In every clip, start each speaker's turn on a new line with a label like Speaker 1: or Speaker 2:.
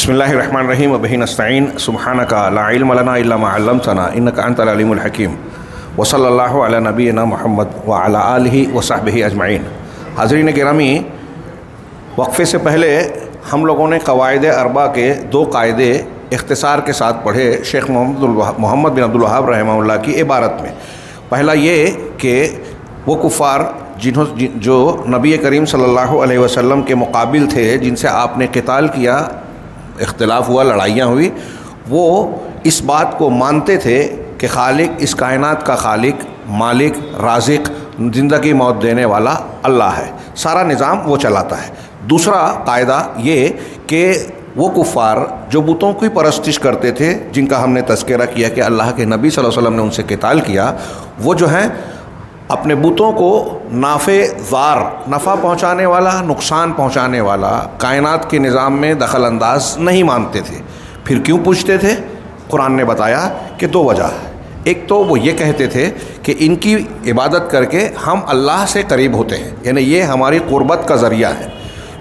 Speaker 1: بسم اللہ الرحمن الرحیم وبہ نستعین سبحانک لا علم لنا الا ما علمتنا انک انت العلیم الحکیم وصلی اللہ علی نبینا محمد وعلی آلہ وصحبہ اجمعین۔ حاضرین گرامی، وقفے سے پہلے ہم لوگوں نے قواعد اربع کے 2 قاعدے اختصار کے ساتھ پڑھے شیخ محمد بن عبد الوہاب رحمہ اللہ کی عبارت میں۔ پہلا یہ کہ وہ کفار جو نبی کریم صلی اللہ علیہ وسلم کے مقابل تھے، جن سے آپ نے قتال کیا، اختلاف ہوا، لڑائیاں ہوئی، وہ اس بات کو مانتے تھے کہ خالق، اس کائنات کا خالق، مالک، رازق، زندگی موت دینے والا اللہ ہے، سارا نظام وہ چلاتا ہے۔ دوسرا قاعدہ یہ کہ وہ کفار جو بتوں کی پرستش کرتے تھے، جن کا ہم نے تذکرہ کیا کہ اللہ کے نبی صلی اللہ علیہ وسلم نے ان سے قتال کیا، وہ جو ہیں اپنے بتوں کو نافع ضار، نفع پہنچانے والا، نقصان پہنچانے والا، کائنات کے نظام میں دخل انداز نہیں مانتے تھے۔ پھر کیوں پوچھتے تھے؟ قرآن نے بتایا کہ 2 وجہ۔ ایک تو وہ یہ کہتے تھے کہ ان کی عبادت کر کے ہم اللہ سے قریب ہوتے ہیں، یعنی یہ ہماری قربت کا ذریعہ ہے۔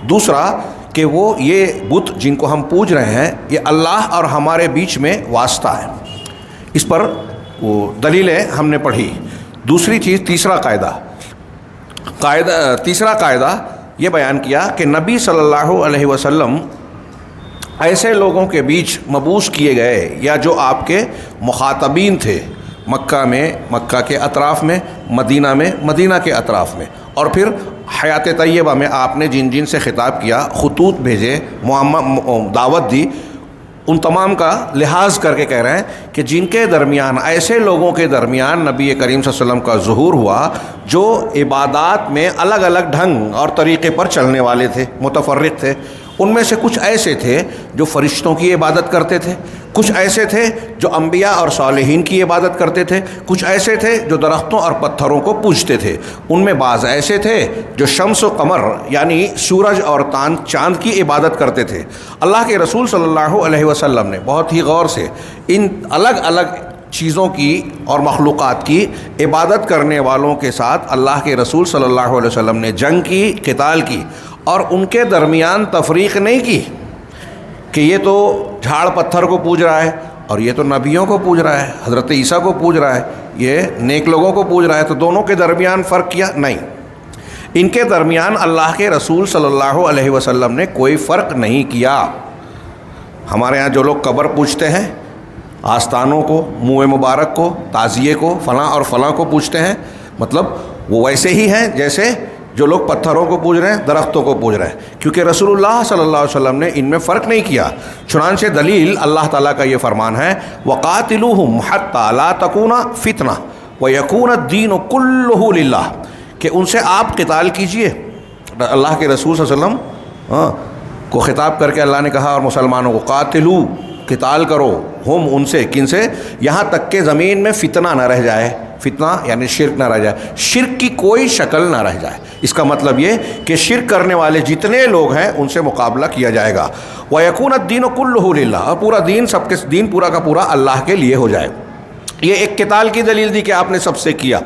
Speaker 1: دوسرا کہ وہ یہ بت جن کو ہم پوج رہے ہیں، یہ اللہ اور ہمارے بیچ میں واسطہ ہے۔ اس پر وہ دلیلیں ہم نے پڑھی۔ دوسری چیز، تیسرا قاعدہ یہ بیان کیا کہ نبی صلی اللہ علیہ وسلم ایسے لوگوں کے بیچ مبعوث کیے گئے، یا جو آپ کے مخاطبین تھے، مکہ میں، مکہ کے اطراف میں، مدینہ میں، مدینہ کے اطراف میں، اور پھر حیات طیبہ میں آپ نے جن جن سے خطاب کیا، خطوط بھیجے، دعوت دی، ان تمام کا لحاظ کر کے کہہ رہے ہیں کہ جن کے درمیان، ایسے لوگوں کے درمیان نبی کریم صلی اللہ علیہ وسلم کا ظہور ہوا جو عبادات میں الگ الگ ڈھنگ اور طریقے پر چلنے والے تھے، متفرق تھے۔ ان میں سے کچھ ایسے تھے جو فرشتوں کی عبادت کرتے تھے، کچھ ایسے تھے جو انبیاء اور صالحین کی عبادت کرتے تھے، کچھ ایسے تھے جو درختوں اور پتھروں کو پوجتے تھے۔ ان میں بعض ایسے تھے جو شمس و قمر، یعنی سورج اور چاند کی عبادت کرتے تھے۔ اللہ کے رسول صلی اللہ علیہ وسلم نے بہت ہی غور سے ان الگ الگ چیزوں کی اور مخلوقات کی عبادت کرنے والوں کے ساتھ اللہ کے رسول صلی اللہ علیہ وسلم نے جنگ کی، قتال کی، اور ان کے درمیان تفریق نہیں کی کہ یہ تو جھاڑ پتھر کو پوج رہا ہے اور یہ تو نبیوں کو پوج رہا ہے، حضرت عیسیٰ کو پوج رہا ہے، یہ نیک لوگوں کو پوج رہا ہے، تو دونوں کے درمیان فرق کیا؟ نہیں، ان کے درمیان اللہ کے رسول صلی اللہ علیہ وسلم نے کوئی فرق نہیں کیا۔ ہمارے ہاں جو لوگ قبر پوجتے ہیں، آستانوں کو، منہ مبارک کو، تعزیے کو، فلاں اور فلاں کو پوجتے ہیں، مطلب وہ ویسے ہی ہیں جیسے جو لوگ پتھروں کو پوج رہے ہیں، درختوں کو پوج رہے ہیں، کیونکہ رسول اللہ صلی اللہ علیہ وسلم نے ان میں فرق نہیں کیا۔ چنانچہ دلیل اللہ تعالیٰ کا یہ فرمان ہے، وَقَاتِلُوهُمْ حَتَّى لَا تَكُونَ فِتْنَةٌ وَيَكُونَ الدِّينُ كُلُّهُ لِلَّهِ، کہ ان سے آپ قتال کیجئے۔ اللہ کے رسول صلی اللہ علیہ وسلم کو خطاب کر کے اللہ نے کہا، اور مسلمانوں کو قاتلو، قتال کرو، ہم ان سے، کن سے؟ یہاں تک کہ زمین میں فتنہ نہ رہ جائے۔ فتنہ یعنی شرک نہ رہ جائے، شرک کی کوئی شکل نہ رہ جائے۔ اس کا مطلب یہ کہ شرک کرنے والے جتنے لوگ ہیں ان سے مقابلہ کیا جائے گا۔ وَيَكُونَ الدِّينُ كُلُّهُ لِلَّهِ، اور پورا دین، سب کے دین پورا کا پورا اللہ کے لیے ہو جائے۔ یہ ایک قتال کی دلیل دی کہ آپ نے سب سے کیا۔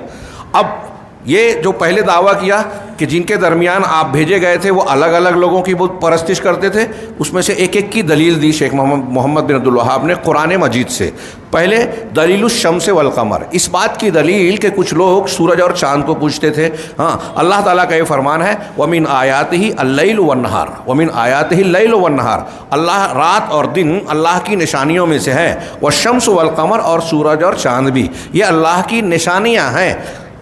Speaker 1: اب یہ جو پہلے دعویٰ کیا کہ جن کے درمیان آپ بھیجے گئے تھے وہ الگ الگ لوگوں کی بت پرستش کرتے تھے، اس میں سے ایک ایک کی دلیل دی شیخ محمد بن عبد الوہاب نے قرآن مجید سے۔ پہلے دلیل الشمس والقمر، اس بات کی دلیل کہ کچھ لوگ سورج اور چاند کو پوجتے تھے۔ ہاں، اللہ تعالیٰ کا یہ فرمان ہے، وَمِنْ آیَاتِهِ اللَّيْلُ وَالنَّهَارُ وَمِنْ آیَاتِهِ اللَّيْلُ وَالنَّهَارُ، اللہ رات اور دن اللہ کی نشانیوں میں سے ہے۔ وَالشَّمْسُ وَالْقَمَرُ، اور سورج اور چاند بھی، یہ اللہ کی نشانیاں ہیں۔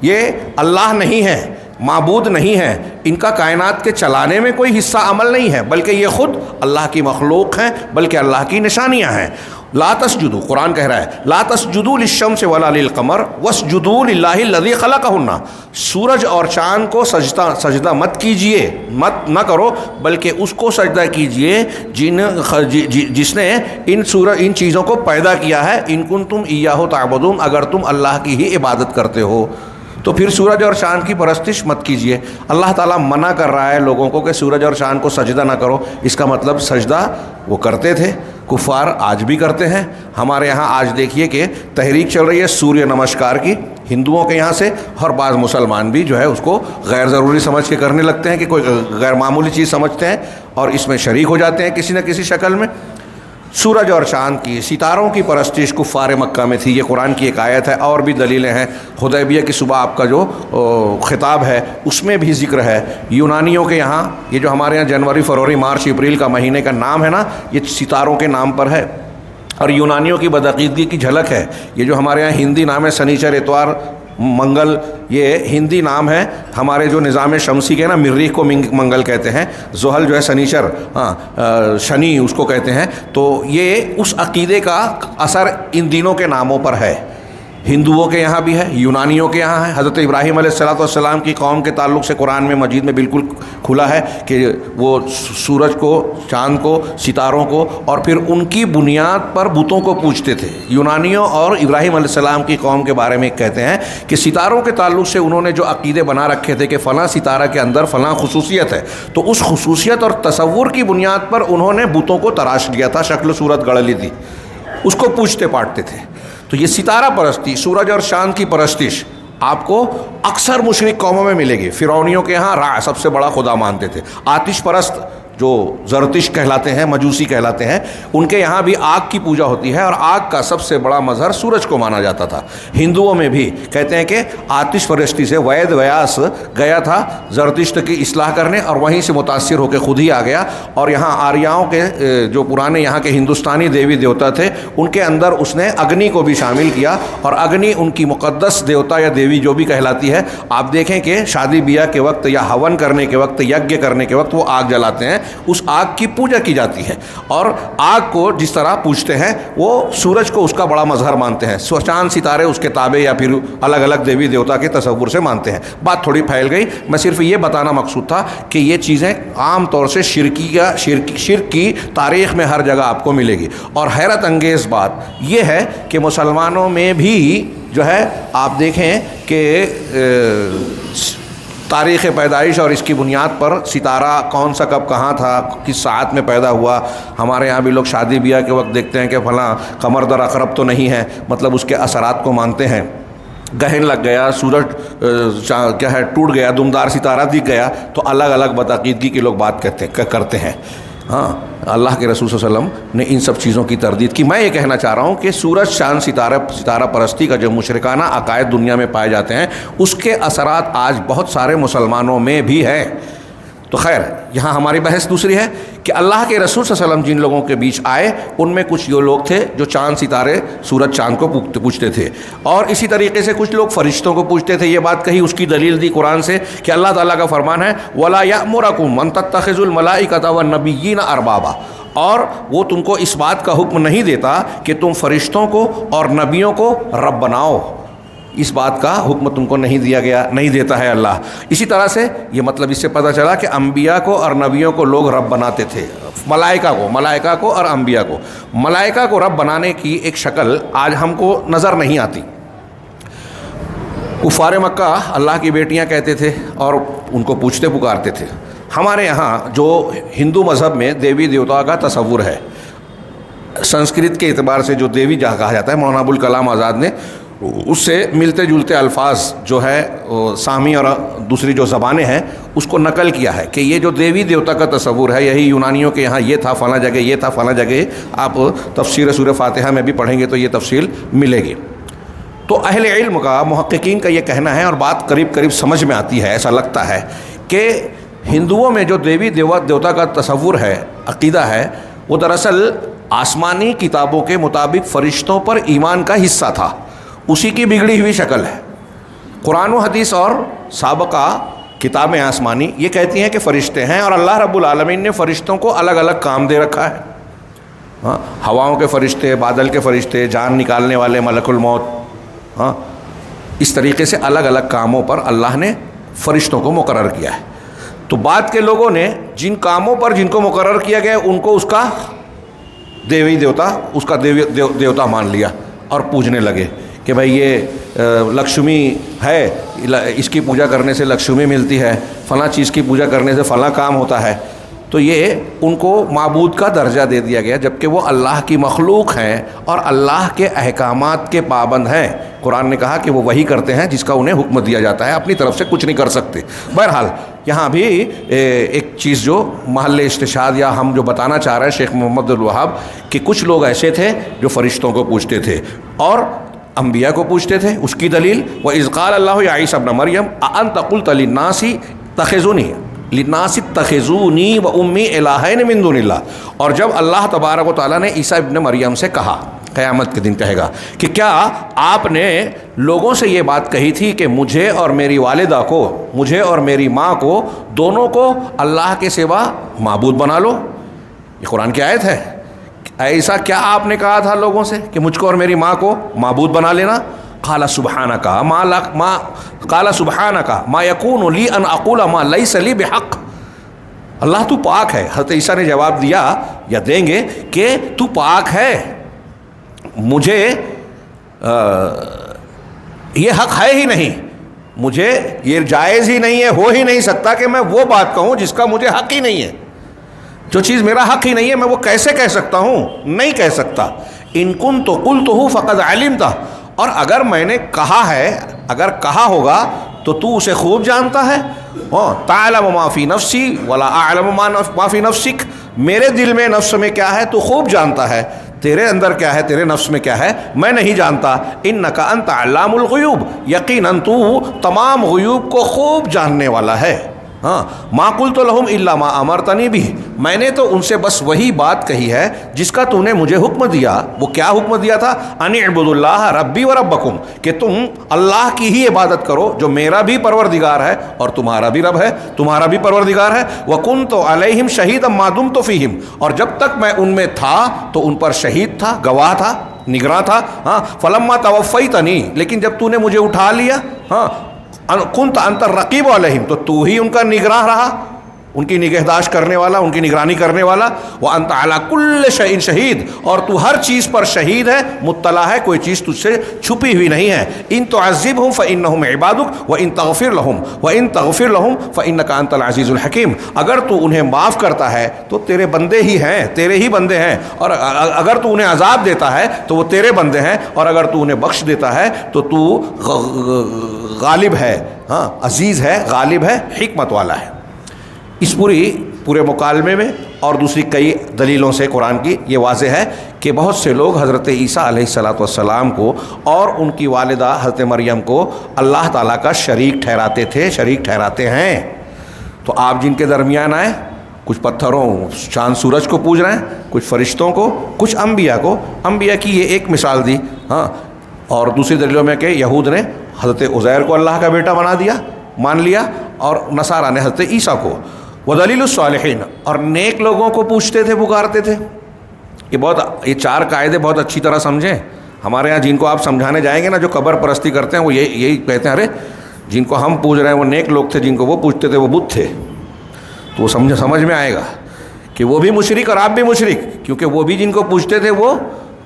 Speaker 1: یہ اللہ نہیں ہے، معبود نہیں ہے، ان کا کائنات کے چلانے میں کوئی حصہ عمل نہیں ہے، بلکہ یہ خود اللہ کی مخلوق ہیں، بلکہ اللہ کی نشانیاں ہیں۔ لا تسجدوا، قرآن کہہ رہا ہے، لا تسجدوا للشمس ولا للقمر واسجدوا للہ الذی خلقہن، سورج اور چاند کو سجدہ مت کیجئے، مت نہ کرو، بلکہ اس کو سجدہ کیجئے جس نے ان چیزوں کو پیدا کیا ہے، ان کنتم ایاہ تعبدون، اگر تم اللہ کی ہی عبادت کرتے ہو۔ تو پھر سورج اور چاند کی پرستش مت کیجیے۔ اللہ تعالیٰ منع کر رہا ہے لوگوں کو کہ سورج اور چاند کو سجدہ نہ کرو، اس کا مطلب سجدہ وہ کرتے تھے، کفار آج بھی کرتے ہیں۔ ہمارے یہاں آج دیکھیے کہ تحریک چل رہی ہے سوریہ نمسکار کی، ہندوؤں کے یہاں سے، اور بعض مسلمان بھی جو ہے اس کو غیر ضروری سمجھ کے کرنے لگتے ہیں، کہ کوئی غیر معمولی چیز سمجھتے ہیں اور اس میں شریک ہو جاتے ہیں کسی نہ کسی شکل میں۔ سورج اور چاند کی، ستاروں کی پرستش کفار مکہ میں تھی. یہ قرآن کی ایک آیت ہے. اور بھی دلیلیں ہیں. حدیبیہ کی صبح آپ کا جو خطاب ہے اس میں بھی ذکر ہے. یونانیوں کے یہاں یہ جو ہمارے یہاں جنوری، فروری، مارچ، اپریل کا مہینے کا نام ہے نا، یہ ستاروں کے نام پر ہے. اور یونانیوں کی بدعقیدگی کی جھلک ہے. یہ جو ہمارے یہاں ہندی نام ہے سنیچر، اتوار، منگل، یہ ہندی نام ہے. ہمارے جو نظام شمسی کے نا، مریخ کو منگل کہتے ہیں، زحل جو ہے سنیچر، شنی اس کو کہتے ہیں. تو یہ اس عقیدے کا اثر ان دنوں کے ناموں پر ہے. ہندوؤں کے یہاں بھی ہے، یونانیوں کے یہاں ہے. حضرت ابراہیم علیہ السلام کی قوم کے تعلق سے قرآن میں مجید میں بالکل کھلا ہے کہ وہ سورج کو، چاند کو، ستاروں کو اور پھر ان کی بنیاد پر بتوں کو پوجتے تھے. یونانیوں اور ابراہیم علیہ السلام کی قوم کے بارے میں کہتے ہیں کہ ستاروں کے تعلق سے انہوں نے جو عقیدے بنا رکھے تھے کہ فلاں ستارہ کے اندر فلاں خصوصیت ہے، تو اس خصوصیت اور تصور کی بنیاد پر انہوں نے بتوں کو تراش لیا تھا، شکل صورت گڑھ لی تھی، اس کو پوجتے پاٹتے تھے. تو یہ ستارہ پرستی، سورج اور چاند کی پرستش آپ کو اکثر مشرک قوموں میں ملے گی. فرعونیوں کے ہاں را سب سے بڑا خدا مانتے تھے. آتش پرست جو زرتش کہلاتے ہیں، مجوسی کہلاتے ہیں، ان کے یہاں بھی آگ کی پوجا ہوتی ہے اور آگ کا سب سے بڑا مظہر سورج کو مانا جاتا تھا. ہندوؤں میں بھی کہتے ہیں کہ آتش پرستی سے وید ویاس گیا تھا زرتشت کی اصلاح کرنے اور وہیں سے متاثر ہو کے خود ہی آ گیا. اور یہاں آریاؤں کے جو پرانے یہاں کے ہندوستانی دیوی دیوتا تھے ان کے اندر اس نے اگنی کو بھی شامل کیا، اور اگنی ان کی مقدس دیوتا یا دیوی جو بھی کہلاتی ہے. آپ دیکھیں کہ شادی بیاہ کے وقت یا ہون کرنے کے وقت، یجঞ کرنے کے وقت وہ آگ جلاتے ہیں، اس آگ کی پوجا کی جاتی ہے. اور آگ کو جس طرح پوجتے ہیں وہ سورج کو اس کا بڑا مظہر مانتے ہیں. چاند ستارے اس کے تابع یا پھر الگ الگ دیوی دیوتا کے تصور سے مانتے ہیں. بات تھوڑی پھیل گئی، میں صرف یہ بتانا مقصود تھا کہ یہ چیزیں عام طور سے شرک کی تاریخ میں ہر جگہ آپ کو ملے گی. اور حیرت انگیز بات یہ ہے کہ مسلمانوں میں بھی جو ہے آپ دیکھیں کہ تاریخ پیدائش اور اس کی بنیاد پر ستارہ کون سا کب کہاں تھا، کس ساعت میں پیدا ہوا. ہمارے یہاں بھی لوگ شادی بیاہ کے وقت دیکھتے ہیں کہ فلاں قمر در اقرب تو نہیں ہے، مطلب اس کے اثرات کو مانتے ہیں. گہن لگ گیا، سورج کیا ہے ٹوٹ گیا، دمدار ستارہ دکھ گیا، تو الگ الگ بدعقیدگی کے لوگ بات کرتے ہیں. ہاں، اللہ کے رسول صلی اللہ علیہ وسلم نے ان سب چیزوں کی تردید کی. میں یہ کہنا چاہ رہا ہوں کہ سورج، چاند، ستارہ پرستی کا جو مشرکانہ عقائد دنیا میں پائے جاتے ہیں اس کے اثرات آج بہت سارے مسلمانوں میں بھی ہیں. تو خیر، یہاں ہماری بحث دوسری ہے کہ اللہ کے رسول صلی اللہ علیہ وسلم جن لوگوں کے بیچ آئے ان میں کچھ یہ لوگ تھے جو چاند، ستارے، سورج، چاند کو پوجتے تھے، اور اسی طریقے سے کچھ لوگ فرشتوں کو پوجتے تھے. یہ بات کہی، اس کی دلیل دی قرآن سے کہ اللہ تعالیٰ کا فرمان ہے وَلَا يَأْمُرَكُمْ أَن تَتَّخِذُوا الْمَلَائِكَةَ وَالنَّبِيِّينَ أَرْبَابًا، اور وہ تم کو اس بات کا حکم نہیں دیتا کہ تم فرشتوں کو اور نبیوں کو رب بناؤ. اس بات کا حکم تم کو نہیں دیتا ہے اللہ. اسی طرح سے یہ مطلب اس سے پتہ چلا کہ انبیاء کو اور نبیوں کو لوگ رب بناتے تھے. ملائکہ کو اور انبیاء کو. ملائکہ کو رب بنانے کی ایک شکل آج ہم کو نظر نہیں آتی. کفار مکہ اللہ کی بیٹیاں کہتے تھے اور ان کو پوچھتے پکارتے تھے. ہمارے یہاں جو ہندو مذہب میں دیوی دیوتا کا تصور ہے، سنسکرت کے اعتبار سے جو دیوی کہا جاتا ہے، مولانا ابوالکلام آزاد نے اس سے ملتے جلتے الفاظ جو ہے سامی اور دوسری جو زبانیں ہیں اس کو نقل کیا ہے کہ یہ جو دیوی دیوتا کا تصور ہے یہی یونانیوں کے یہاں یہ تھا، فلاں جگہ یہ تھا، فلاں جگہ. آپ تفسیر سورہ فاتحہ میں بھی پڑھیں گے تو یہ تفصیل ملے گی. تو اہل علم کا، محققین کا یہ کہنا ہے اور بات قریب قریب سمجھ میں آتی ہے، ایسا لگتا ہے کہ ہندوؤں میں جو دیوی دیوتا کا تصور ہے، عقیدہ ہے، وہ دراصل آسمانی کتابوں کے مطابق فرشتوں پر ایمان کا حصہ تھا. اسی کی بگڑی ہوئی شکل ہے. قرآن و حدیث اور سابقہ کتابیں آسمانی یہ کہتی ہیں کہ فرشتے ہیں، اور اللہ رب العالمین نے فرشتوں کو الگ الگ کام دے رکھا ہے. ہاں، ہواؤں کے فرشتے، بادل کے فرشتے، جان نکالنے والے ملک الموت. ہاں، اس طریقے سے الگ الگ کاموں پر اللہ نے فرشتوں کو مقرر کیا ہے. تو بعد کے لوگوں نے جن کاموں پر جن کو مقرر کیا گیا ان کو اس کا دیوی دیوتا، اس کا دیوتا مان لیا اور پوجنے لگے کہ بھائی یہ لکشمی ہے، اس کی پوجا کرنے سے لکشمی ملتی ہے، فلاں چیز کی پوجا کرنے سے فلاں کام ہوتا ہے. تو یہ ان کو معبود کا درجہ دے دیا گیا، جبکہ وہ اللہ کی مخلوق ہیں اور اللہ کے احکامات کے پابند ہیں. قرآن نے کہا کہ وہ وہی کرتے ہیں جس کا انہیں حکم دیا جاتا ہے، اپنی طرف سے کچھ نہیں کر سکتے۔ بہرحال یہاں بھی ایک چیز جو محل استشہاد یا ہم جو بتانا چاہ رہے ہیں شیخ محمد الوہاب، کہ کچھ لوگ ایسے تھے جو فرشتوں کو پوچھتے تھے اور انبیاء کو پوچھتے تھے۔ اس کی دلیل وَإِذْ قَالَ اللَّهُ يَا عِيسَى ابْنَ مَرْيَمَ أَأَنْتَ قُلْتَ لِلنَّاسِ اتَّخِذُونِي وَأُمِّي إِلَٰهَيْنِ مِن دُونِ اللَّهِ، اور جب اللہ تبارک و تعالیٰ نے عیسیٰ ابن مریم سے کہا، قیامت کے دن کہے گا کہ کیا آپ نے لوگوں سے یہ بات کہی تھی کہ مجھے اور میری والدہ کو، مجھے اور میری ماں کو، دونوں کو اللہ کے سوا معبود بنا لو؟ یہ قرآن کی آیت ہے۔ ایسا کیا آپ نے کہا تھا لوگوں سے کہ مجھ کو اور میری ماں کو معبود بنا لینا؟ قال سبحانک ما یکون لی ان اقول ما لیس لی بحق، اللہ تو پاک ہے۔ حضرت عیسیٰ نے جواب دیا یا دیں گے کہ تو پاک ہے، مجھے یہ حق ہے ہی نہیں، مجھے یہ جائز ہی نہیں ہے، ہو ہی نہیں سکتا کہ میں وہ بات کہوں جس کا مجھے حق ہی نہیں ہے۔ جو چیز میرا حق ہی نہیں ہے میں وہ کیسے کہہ سکتا ہوں؟ نہیں کہہ سکتا۔ ان کنت قلتہ فقد علمتہ، اور اگر میں نے کہا ہے، اگر کہا ہوگا تو تو اسے خوب جانتا ہے۔ تعلم ما فی نفسی ولا اعلم ما فی نفسک، میرے دل میں نفس میں کیا ہے تو خوب جانتا ہے، تیرے اندر کیا ہے، تیرے نفس میں کیا ہے میں نہیں جانتا۔ انک انت علام الغیوب، یقیناً تو تمام غیوب کو خوب جاننے والا ہے۔ ہاں، ما قلت لہم الا ما امرتنی بہ، میں نے تو ان سے بس وہی بات کہی ہے جس کا تو نے مجھے حکم دیا۔ وہ کیا حکم دیا تھا؟ ان اعبدوا اللہ ربی و ربکم، کہ تم اللہ کی ہی عبادت کرو جو میرا بھی پروردگار ہے اور تمہارا بھی رب ہے، تمہارا بھی پروردگار ہے۔ وکنت علیہم شہیدا ما دمت فیہم، اور جب تک میں ان میں تھا تو ان پر شہید تھا، گواہ تھا، نگراں تھا۔ ہاں، فلما توفیتنی، لیکن جب تو نے مجھے اٹھا لیا، ہاں، کنت انت الرقیب علیہم، تو ہی ان کا نگراں رہا، ان کی نگہداشت کرنے والا، ان کی نگرانی کرنے والا۔ وانت علی کل شیء شہید، اور تو ہر چیز پر شہید ہے، مطلع ہے، کوئی چیز تجھ سے چھپی ہوئی نہیں ہے۔ ان تعذبہم فانہم عبادک وان تغفر لہم فانک انت العزیز الحکیم، اگر تو انہیں معاف کرتا ہے تو تیرے بندے ہی ہیں، تیرے ہی بندے ہیں، اور اگر تو انہیں عذاب دیتا ہے تو وہ تیرے بندے ہیں، اور اگر تو انہیں بخش دیتا ہے تو غالب ہے، ہاں، عزیز ہے، غالب ہے، حکمت والا ہے۔ اس پورے مکالمے میں اور دوسری کئی دلیلوں سے قرآن کی یہ واضح ہے کہ بہت سے لوگ حضرت عیسیٰ علیہ السلام کو اور ان کی والدہ حضرت مریم کو اللہ تعالیٰ کا شریک ٹھہراتے تھے، شریک ٹھہراتے ہیں۔ تو آپ جن کے درمیان آئے، کچھ پتھروں، چاند سورج کو پوج رہے ہیں، کچھ فرشتوں کو، کچھ انبیاء کو۔ انبیاء کی یہ ایک مثال دی، ہاں، اور دوسری دلیلوں میں کہ یہود نے حضرت عزیر کو اللہ کا بیٹا بنا دیا، مان لیا، اور نصارہ نے حضرت عیسیٰ کو۔ ودلیل الصالحین، اور نیک لوگوں کو پوچھتے تھے، پکارتے تھے۔ یہ چار قاعدے بہت اچھی طرح سمجھیں۔ ہمارے ہاں جن کو آپ سمجھانے جائیں گے نا، جو قبر پرستی کرتے ہیں، وہ یہی کہتے ہیں ارے جن کو ہم پوج رہے ہیں وہ نیک لوگ تھے، جن کو وہ پوچھتے تھے وہ بت تھے۔ تو وہ سمجھ میں آئے گا کہ وہ بھی مشرک اور آپ بھی مشرک، کیونکہ وہ بھی جن کو پوچھتے تھے وہ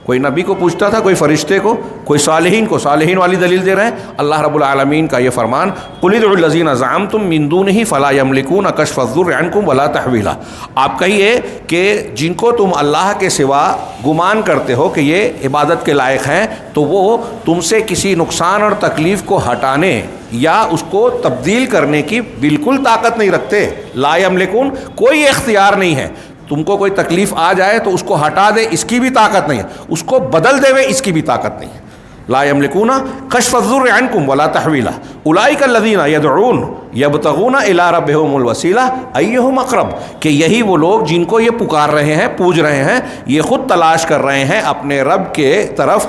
Speaker 1: کوئی نبی کو پوچھتا تھا، کوئی فرشتے کو، کوئی صالحین کو۔ صالحین والی دلیل دے رہے ہیں اللہ رب العالمین کا یہ فرمان، قل ادعوا الذین زعمتم من دونہ فلا یملکون کشف الضر عنکم ولا تحویلا۔ آپ کہیے کہ جن کو تم اللہ کے سوا گمان کرتے ہو کہ یہ عبادت کے لائق ہیں، تو وہ تم سے کسی نقصان اور تکلیف کو ہٹانے یا اس کو تبدیل کرنے کی بالکل طاقت نہیں رکھتے۔ لا یملکون، کوئی اختیار نہیں ہے۔ تم کو کوئی تکلیف آ جائے تو اس کو ہٹا دے، اس کی بھی طاقت نہیں ہے، اس کو بدل دے، اس کی بھی طاقت نہیں ہے۔ لا یملکون کشف الضر عنکم ولا تحویلا اولئک الذین یدعون یبتغون الی ربہم الوسیلہ ایہم اقرب، کہ یہی وہ لوگ جن کو یہ پکار رہے ہیں، پوج رہے ہیں، یہ خود تلاش کر رہے ہیں اپنے رب کے طرف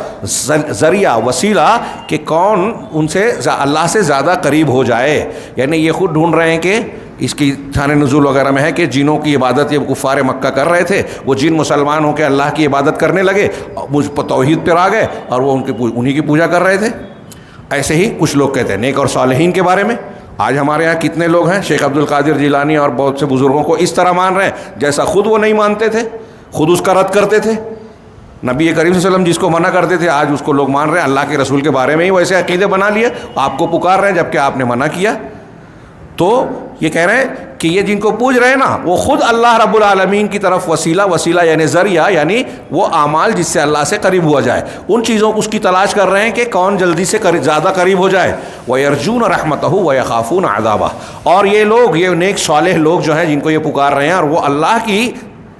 Speaker 1: ذریعہ، وسیلہ، کہ کون ان سے اللہ سے زیادہ قریب ہو جائے۔ یعنی یہ خود ڈھونڈ رہے ہیں کہ اس کی شان نزول وغیرہ میں ہے کہ جنوں کی عبادت یہ کفار مکہ کر رہے تھے، وہ جن مسلمان ہو کے اللہ کی عبادت کرنے لگے، مجھ پر توحید پر آ گئے اور وہ انہی کی پوجا کر رہے تھے۔ ایسے ہی کچھ لوگ کہتے ہیں نیک اور صالحین کے بارے میں۔ آج ہمارے ہاں کتنے لوگ ہیں شیخ عبد القادر جیلانی اور بہت سے بزرگوں کو اس طرح مان رہے ہیں جیسا خود وہ نہیں مانتے تھے، خود اس کا رد کرتے تھے۔ نبی کریم صلی اللہ علیہ وسلم جس کو منع کرتے تھے، آج اس کو لوگ مان رہے ہیں۔ اللہ کے رسول کے بارے میں ہی ویسے عقیدے بنا لیے، آپ کو پکار رہے ہیں جبکہ آپ نے منع کیا۔ تو یہ کہہ رہے ہیں کہ یہ جن کو پوج رہے ہیں نا وہ خود اللہ رب العالمین کی طرف وسیلہ یعنی ذریعہ، یعنی وہ اعمال جس سے اللہ سے قریب ہوا جائے، ان چیزوں کو اس کی تلاش کر رہے ہیں کہ کون جلدی سے زیادہ قریب ہو جائے۔ وَيَرْجُونَ رَحْمَتَهُ وَيَخَافُونَ عَذَابَهُ، اور یہ لوگ، یہ نیک صالح لوگ جو ہیں جن کو یہ پکار رہے ہیں اور وہ اللہ کی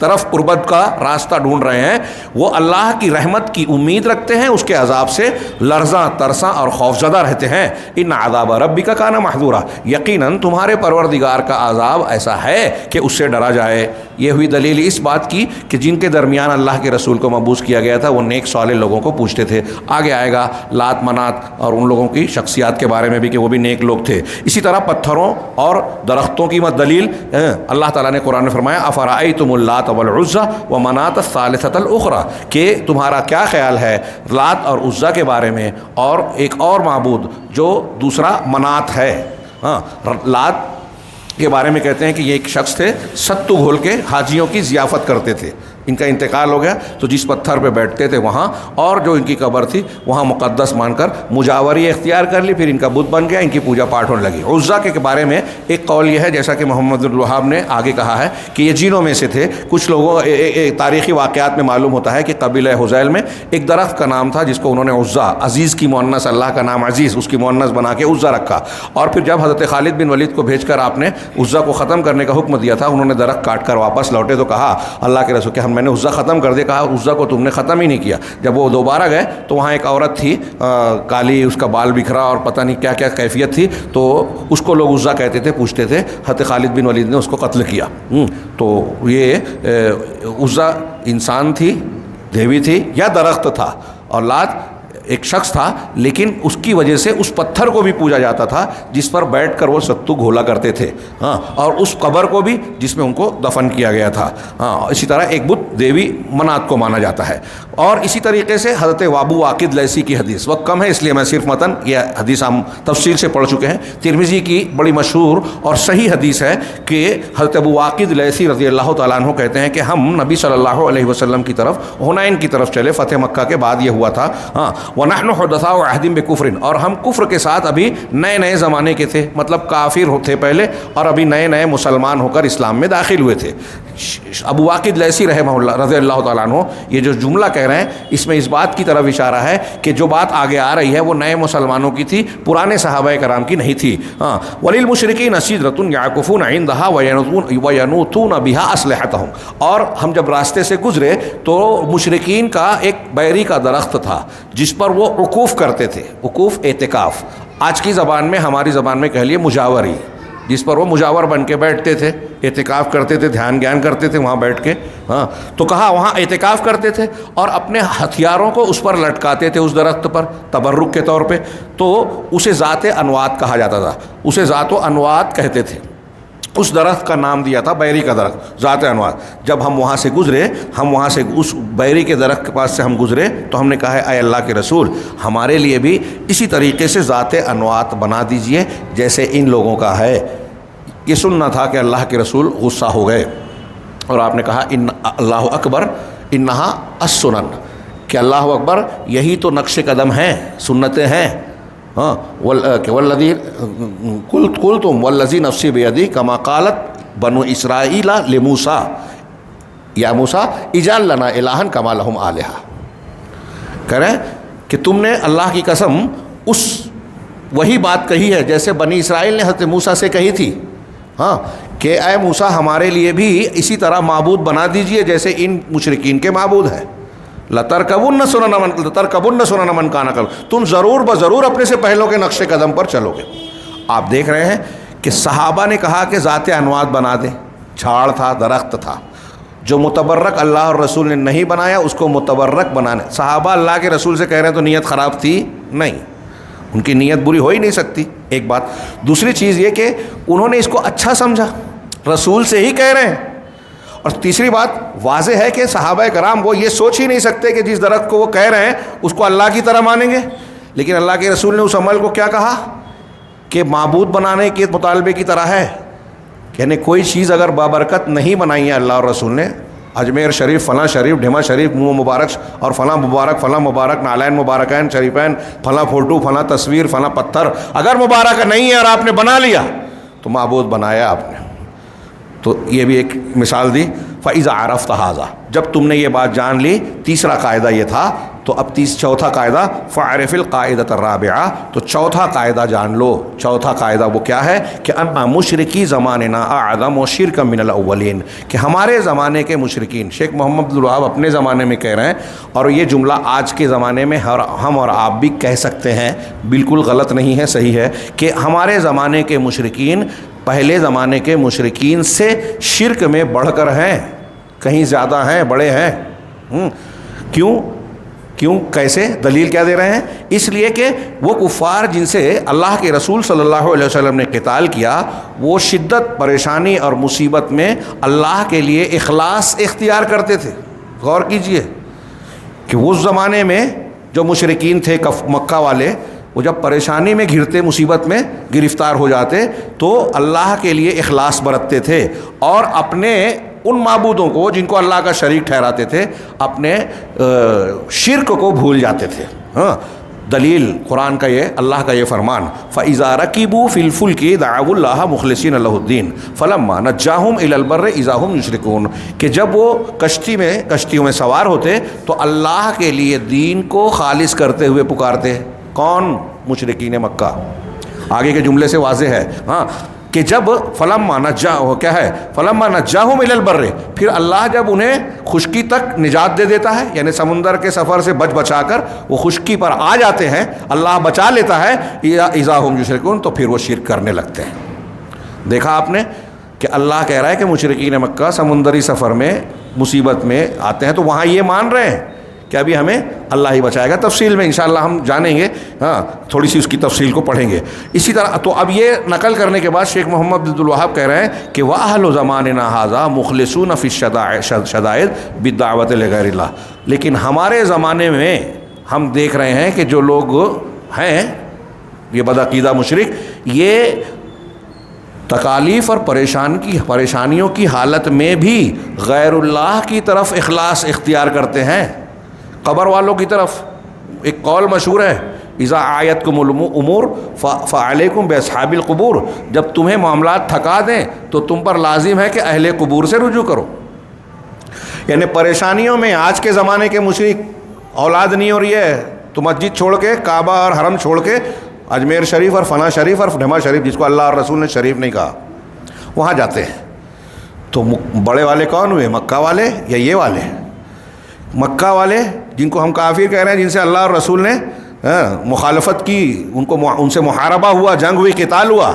Speaker 1: طرف قربت کا راستہ ڈھونڈ رہے ہیں، وہ اللہ کی رحمت کی امید رکھتے ہیں، اس کے عذاب سے لرزاں ترساں اور خوفزدہ رہتے ہیں۔ ان عذاب ربک کان محذورا، یقیناً تمہارے پروردگار کا عذاب ایسا ہے کہ اس سے ڈرا جائے۔ یہ ہوئی دلیل اس بات کی کہ جن کے درمیان اللہ کے رسول کو مبعوث کیا گیا تھا وہ نیک صالح لوگوں کو پوچھتے تھے۔ آگے آئے گا لات منات اور ان لوگوں کی شخصیات کے بارے میں بھی کہ وہ بھی نیک لوگ تھے۔ اسی طرح پتھروں اور درختوں کی دلیل اللہ تعالیٰ نے قرآن میں فرمایا افرأیتم اللات والعزی ومناۃ الثالثۃ الاخری، کہ تمہارا کیا خیال ہے لات اور عزیٰ کے بارے میں اور ایک اور معبود جو دوسرا منات ہے۔ لات کے بارے میں کہتے ہیں کہ یہ ایک شخص تھے ستو گھول کے حاجیوں کی ضیافت کرتے تھے، ان کا انتقال ہو گیا تو جس پتھر پہ بیٹھتے تھے وہاں، اور جو ان کی قبر تھی وہاں مقدس مان کر مجاوری اختیار کر لی، پھر ان کا بت بن گیا، ان کی پوجا پاٹ ہونے لگی۔ عزیٰ کے بارے میں ایک قول یہ ہے، جیسا کہ محمد الوہاب نے آگے کہا ہے کہ یہ جینوں میں سے تھے۔ کچھ لوگوں تاریخی واقعات میں معلوم ہوتا ہے کہ قبیلہ حذیل میں ایک درخت کا نام تھا جس کو انہوں نے عزیٰ، عزیز کی مؤنث، اللہ کا نام عزیز، اس کی مؤنث بنا کے عزیٰ رکھا، اور پھر جب حضرت خالد بن ولید کو بھیج کر آپ نے عزیٰ کو ختم کرنے کا حکم دیا تھا، انہوں نے درخت کاٹ کر واپس لوٹے تو کہا اللہ کے رسول کہ میں نے عزیٰ ختم کر دیا، کہا عزیٰ کو تم نے ختم ہی نہیں کیا۔ جب وہ دوبارہ گئے تو وہاں ایک عورت تھی کالی، اس کا بال بکھرا اور پتہ نہیں کیا کیا کیفیت تھی، تو اس کو لوگ عزیٰ کہتے تھے، پوچھتے تھے، حضرت خالد بن ولید نے اس کو قتل کیا۔ تو یہ عزیٰ انسان تھی، دیوی تھی یا درخت تھا، اور لات ایک شخص تھا، لیکن اس کی وجہ سے اس پتھر کو بھی پوجا جاتا تھا جس پر بیٹھ کر وہ ستو گھولا کرتے تھے، اور اس قبر کو بھی جس میں ان کو دفن کیا گیا تھا۔ اسی طرح ایک بت دیوی منات کو مانا جاتا ہے۔ اور اسی طریقے سے حضرت ابو واقد لیثی کی حدیث، وقت کم ہے اس لیے میں صرف متن، یہ حدیث ہم تفصیل سے پڑھ چکے ہیں، ترمذی کی بڑی مشہور اور صحیح حدیث ہے کہ حضرت ابو واقد لیثی رضی اللہ تعالیٰ عنہ کہتے ہیں کہ ہم نبی صلی اللہ علیہ وسلم کی طرف حنین کی طرف چلے، فتح مکہ کے بعد یہ ہوا تھا، وَنَحْنُ حُدَثَاءُ عَهْدٍ بِكُفْرٍ، اور ہم کفر کے ساتھ ابھی نئے نئے زمانے کے تھے، مطلب کافر تھے پہلے اور ابھی نئے نئے مسلمان ہو کر اسلام میں داخل ہوئے تھے۔ ابو واقد لیثی رحمہ اللہ رضی اللہ تعالیٰ عنہ یہ جو جملہ کہہ رہے ہیں اس میں اس بات کی طرف اشارہ ہے کہ جو بات آگے آ رہی ہے وہ نئے مسلمانوں کی تھی، پرانے صحابہ کرام کی نہیں تھی۔ وَلِلْمُشْرِكِينَ سِدْرَةٌ يَعْكُفُونَ عِندَهَا وَيَنُوتُونَ بِهَا أَسْلِحَتَهُمْ، اور ہم جب راستے سے گزرے تو مشرکین کا ایک بیری کا درخت تھا جس پر وہ وقوف کرتے تھے، وقوف اعتکاف، آج کی زبان میں ہماری زبان میں کہہ لیے مجاوری، جس پر وہ مجاور بن کے بیٹھتے تھے، اعتکاف کرتے تھے، دھیان گیان کرتے تھے وہاں بیٹھ کے۔ تو کہا وہاں اعتکاف کرتے تھے اور اپنے ہتھیاروں کو اس پر لٹکاتے تھے، اس درخت پر تبرک کے طور پہ، تو اسے ذات انوات کہا جاتا تھا، اسے ذات و انوات کہتے تھے، اس درخت کا نام دیا تھا بیری کا درخت، ذات انوات۔ جب ہم وہاں سے گزرے، ہم وہاں سے اس بیری کے درخت کے پاس سے ہم گزرے تو ہم نے کہا اے اللہ کے رسول ہمارے لیے بھی اسی طریقے سے ذات انوات بنا دیجئے جیسے ان لوگوں کا ہے۔ یہ سننا تھا کہ اللہ کے رسول غصہ ہو گئے اور آپ نے کہا ان اللہ اکبر انہا السنن، کہ اللہ اکبر یہی تو نقش قدم ہیں، سنتیں ہیں۔ والذی قلتم والذی نفسی بیدی کما قالت بنو اسرائیل لموسیٰ یا موسیٰ اجعل لنا الہا کما لہم آلہہ، کہہ رہے ہیں کہ تم نے اللہ کی قسم اس وہی بات کہی ہے جیسے بنی اسرائیل نے حضرت موسیٰ سے کہی تھی، کہ اے موسیٰ ہمارے لیے بھی اسی طرح معبود بنا دیجئے جیسے ان مشرکین کے معبود ہیں۔ لَتَرْكَبُنَّ سُنَنَ مَنْ كَانَ قَبْلَكُمْ، تم ضرور بضرور اپنے سے پہلوں کے نقش قدم پر چلو گے۔ آپ دیکھ رہے ہیں کہ صحابہ نے کہا کہ ذات انوات بنا دیں، جھاڑ تھا، درخت تھا، جو متبرک اللہ اور رسول نے نہیں بنایا اس کو متبرک بنانے۔ صحابہ اللہ کے رسول سے کہہ رہے ہیں تو نیت خراب تھی نہیں، ان کی نیت بری ہو ہی نہیں سکتی، ایک بات۔ دوسری چیز یہ کہ انہوں نے اس کو اچھا سمجھا، رسول سے ہی کہہ رہے ہیں۔ اور تیسری بات واضح ہے کہ صحابہ کرام وہ یہ سوچ ہی نہیں سکتے کہ جس درخت کو وہ کہہ رہے ہیں اس کو اللہ کی طرح مانیں گے، لیکن اللہ کے رسول نے اس عمل کو کیا کہا کہ معبود بنانے کے مطالبے کی طرح ہے، یعنی کوئی چیز اگر بابرکت نہیں بنائی ہے اللہ اور رسول نے، اجمیر شریف، فلاں شریف، ڈھما شریف، منہ مبارک اور فلاں مبارک، نالین مبارکین شریفین، فلاں فوٹو، فلاں تصویر، فلاں پتھر اگر مبارک نہیں ہے اور آپ نے بنا لیا تو تو معبود بنایا آپ نے. تو یہ بھی ایک مثال دی. فَإِذَا عَرَفْتَ هَذَا، جب تم نے یہ بات جان لی، تیسرا قاعدہ یہ تھا. تو اب چوتھا قاعدہ فَعْرِفِ الْقَاعِدَةَ الرَّابِعَةَ، تو چوتھا قاعدہ جان لو. چوتھا قاعدہ وہ کیا ہے کہ اَنَّ مُشْرِكِي زَمَانِنَا أَعْظَمُ شِرْكًا مِنَ الْأَوَّلِينَ، کہ ہمارے زمانے کے مشرکین، شیخ محمد عبدالوہاب اپنے زمانے میں کہہ رہے ہیں، اور یہ جملہ آج کے زمانے میں ہم اور آپ بھی کہہ سکتے ہیں، بالکل غلط نہیں ہے، صحیح ہے، کہ ہمارے زمانے کے مشرکین پہلے زمانے کے مشرکین سے شرک میں بڑھ کر ہیں، کہیں زیادہ ہیں، بڑے ہیں. کیوں کیسے؟ دلیل کیا دے رہے ہیں؟ اس لیے کہ وہ کفار جن سے اللہ کے رسول صلی اللہ علیہ وسلم نے قتال کیا، وہ شدت، پریشانی اور مصیبت میں اللہ کے لیے اخلاص اختیار کرتے تھے. غور کیجئے کہ اس زمانے میں جو مشرکین تھے مکہ والے، وہ جب پریشانی میں گھرتے، مصیبت میں گرفتار ہو جاتے، تو اللہ کے لیے اخلاص برتتے تھے اور اپنے ان معبودوں کو جن کو اللہ کا شریک ٹھہراتے تھے، اپنے شرک کو بھول جاتے تھے. ہاں، دلیل قرآن کا یہ، اللہ کا یہ فرمان فَإِذَا رَكِبُوا فِي الْفُلْكِ دَعَوُا اللَّهَ مُخْلِصِينَ لَهُ الدِّينَ فَلَمَّا نَجَّاهُمْ إِلَى الْبَرِّ إِذَا هُمْ يُشْرِكُونَ، کہ جب وہ کشتیوں میں سوار ہوتے تو اللہ کے لیے دین کو خالص کرتے ہوئے پکارتے. کون؟ مشرکین مکہ. آگے کے جملے سے واضح ہے ہاں کہ جب فلما کیا ہے فلما نجاہم الی البر، پھر اللہ جب انہیں خشکی تک نجات دے دیتا ہے، یعنی سمندر کے سفر سے بچا کر وہ خشکی پر آ جاتے ہیں، اللہ بچا لیتا ہے، اذا ہم یشرکون، تو پھر وہ شرک کرنے لگتے ہیں. دیکھا آپ نے کہ اللہ کہہ رہا ہے کہ مشرکین مکہ سمندری سفر میں مصیبت میں آتے ہیں تو وہاں یہ مان رہے ہیں کہ ابھی ہمیں اللہ ہی بچائے گا. تفصیل میں انشاءاللہ ہم جانیں گے، ہاں تھوڑی سی اس کی تفصیل کو پڑھیں گے. اسی طرح تو اب یہ نقل کرنے کے بعد شیخ محمد عبدالوہاب کہہ رہے ہیں کہ وَأَهْلُ زَمَانِنَا هَذَا مُخْلِصُونَ فِي الشَّدَائِدِ بِالدَّعْوَةِ لِغَيْرِ اللَّهِ، لیکن ہمارے زمانے میں ہم دیکھ رہے ہیں کہ جو لوگ ہیں یہ بدعقیدہ مشرک، یہ تکالیف اور پریشانیوں کی حالت میں بھی غیر اللہ کی طرف اخلاص اختیار کرتے ہیں. قبر والوں کی طرف ایک قول مشہور ہے، اذا آیتکم الامور فعلیکم باصحاب القبور، جب تمہیں معاملات تھکا دیں تو تم پر لازم ہے کہ اہل قبور سے رجوع کرو. یعنی پریشانیوں میں آج کے زمانے کے مشرک، اولاد نہیں ہو رہی ہے تو مسجد چھوڑ کے، کعبہ اور حرم چھوڑ کے اجمیر شریف اور فنا شریف اور ڈھما شریف، جس کو اللہ اور رسول نے شریف نہیں کہا، وہاں جاتے ہیں. تو بڑے والے کون ہوئے؟ مکہ والے یا یہ والے؟ مکہ والے جن کو ہم کافر کہہ رہے ہیں، جن سے اللہ اور رسول نے مخالفت کی، ان سے محاربہ ہوا، جنگ ہوئی، قتال ہوا،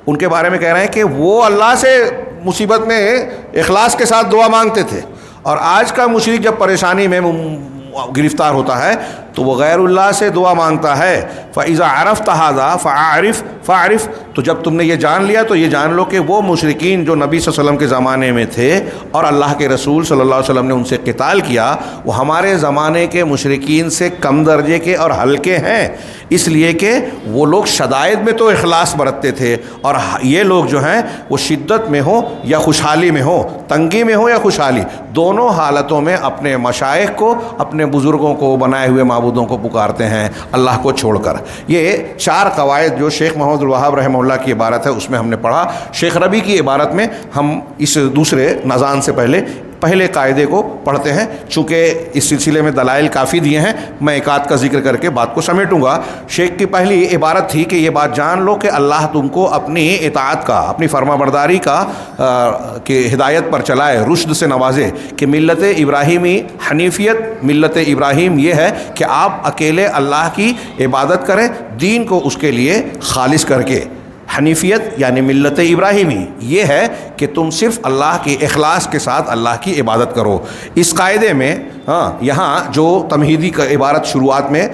Speaker 1: ان کے بارے میں کہہ رہے ہیں کہ وہ اللہ سے مصیبت میں اخلاص کے ساتھ دعا مانگتے تھے. اور آج کا مشرک جب پریشانی میں گرفتار ہوتا ہے تو وہ غیر اللہ سے دعا مانگتا ہے. فَإِذَا عَرَفْتَ هَذَا فَعْرِفْ، تو جب تم نے یہ جان لیا تو یہ جان لو کہ وہ مشرکین جو نبی صلی اللہ علیہ وسلم کے زمانے میں تھے اور اللہ کے رسول صلی اللہ علیہ وسلم نے ان سے قتال کیا، وہ ہمارے زمانے کے مشرکین سے کم درجے کے اور ہلکے ہیں، اس لیے کہ وہ لوگ شدائد میں تو اخلاص برتتے تھے، اور یہ لوگ جو ہیں وہ شدت میں ہو یا خوشحالی میں ہو، تنگی میں ہو یا خوشحالی، دونوں حالتوں میں اپنے مشائخ کو، اپنے بزرگوں کو، بنائے ہوئے معبودوں کو پکارتے ہیں اللہ کو چھوڑ کر. یہ 4 قواعد جو شیخ محمد الوہاب رحمہ اللہ کی عبارت ہے اس میں ہم نے پڑھا. شیخ ربی کی عبارت میں ہم اس دوسرے نظام سے پہلے قاعدے کو پڑھتے ہیں. چونکہ اس سلسلے میں دلائل کافی دیے ہیں، میں ایک آدھ کا ذکر کر کے بات کو سمیٹوں گا. شیخ کی پہلی عبارت تھی کہ یہ بات جان لو کہ اللہ تم کو اپنی اطاعت کا، اپنی فرما برداری کا کہ ہدایت پر چلائے، رشد سے نوازے، کہ ملت ابراہیمی حنیفیت، ملت ابراہیم یہ ہے کہ آپ اکیلے اللہ کی عبادت کریں، دین کو اس کے لیے خالص کر کے. حنیفیت یعنی ملت ابراہیمی یہ ہے کہ تم صرف اللہ کی اخلاص کے ساتھ اللہ کی عبادت کرو. اس قاعدے میں یہاں جو تمہیدی کا عبارت شروعات میں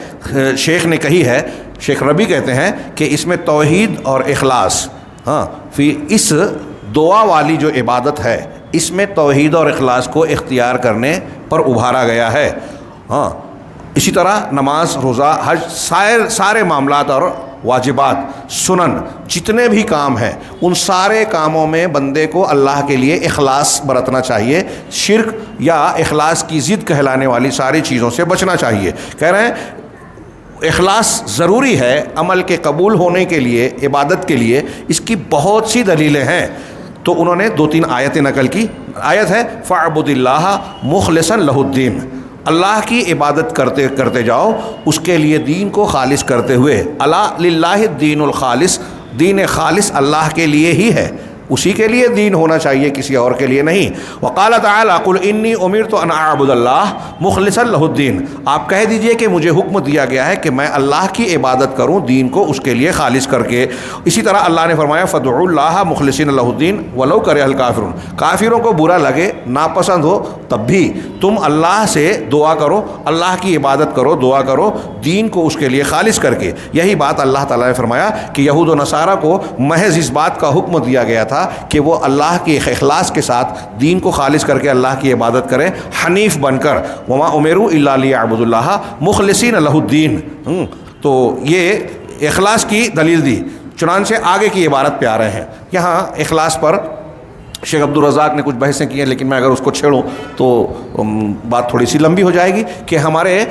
Speaker 1: شیخ نے کہی ہے، شیخ ربی کہتے ہیں کہ اس میں توحید اور اخلاص، اس دعا والی جو عبادت ہے اس میں توحید اور اخلاص کو اختیار کرنے پر ابھارا گیا ہے. اسی طرح نماز، روزہ، حج، سارے معاملات اور واجبات، سنن، جتنے بھی کام ہیں ان سارے کاموں میں بندے کو اللہ کے لیے اخلاص برتنا چاہیے. شرک یا اخلاص کی ضد کہلانے والی ساری چیزوں سے بچنا چاہیے. کہہ رہے ہیں اخلاص ضروری ہے عمل کے قبول ہونے کے لیے، عبادت کے لیے، اس کی بہت سی دلیلیں ہیں۔ تو انہوں نے 2-3 آیتیں نقل کی۔ آیت ہے فَاعْبُدِ اللَّهَ مُخْلِصًا لَهُ الدِّينَ، اللہ کی عبادت کرتے کرتے جاؤ اس کے لیے دین کو خالص کرتے ہوئے۔ الا للہ الدین الخالص، دین خالص اللہ کے لیے ہی ہے، اسی کے لیے دین ہونا چاہیے، کسی اور کے لیے نہیں۔ وقال تعالی قل انی امرت ان اعبد اللہ مخلصا لہ الدین، آپ کہہ دیجئے کہ مجھے حکم دیا گیا ہے کہ میں اللہ کی عبادت کروں دین کو اس کے لیے خالص کر کے۔ اسی طرح اللہ نے فرمایا فادعوا اللہ مخلصین لہ الدین ولو کرہ الکافرون، کافروں کو برا لگے، ناپسند ہو، تب بھی تم اللہ سے دعا کرو، اللہ کی عبادت کرو، دعا کرو دین کو اس کے لیے خالص کر کے۔ یہی بات اللہ تعالیٰ نے فرمایا کہ یہود و نصارہ کو محض اس بات کا حکم دیا گیا تھا کہ وہ اللہ کے اخلاص کے ساتھ دین کو خالص کر کے اللہ کی عبادت کریں، حنیف بن کر۔ وما امروا الا لیعبدوا اللہ مخلصین لہ الدین، تو یہ اخلاص کی دلیل دی۔ چنانچہ آگے کی عبارت پہ آ رہے ہیں۔ یہاں اخلاص پر شیخ عبدالرزاق نے کچھ بحثیں کی ہیں، لیکن میں اگر اس کو چھیڑوں تو بات تھوڑی سی لمبی ہو جائے گی کہ ہمارے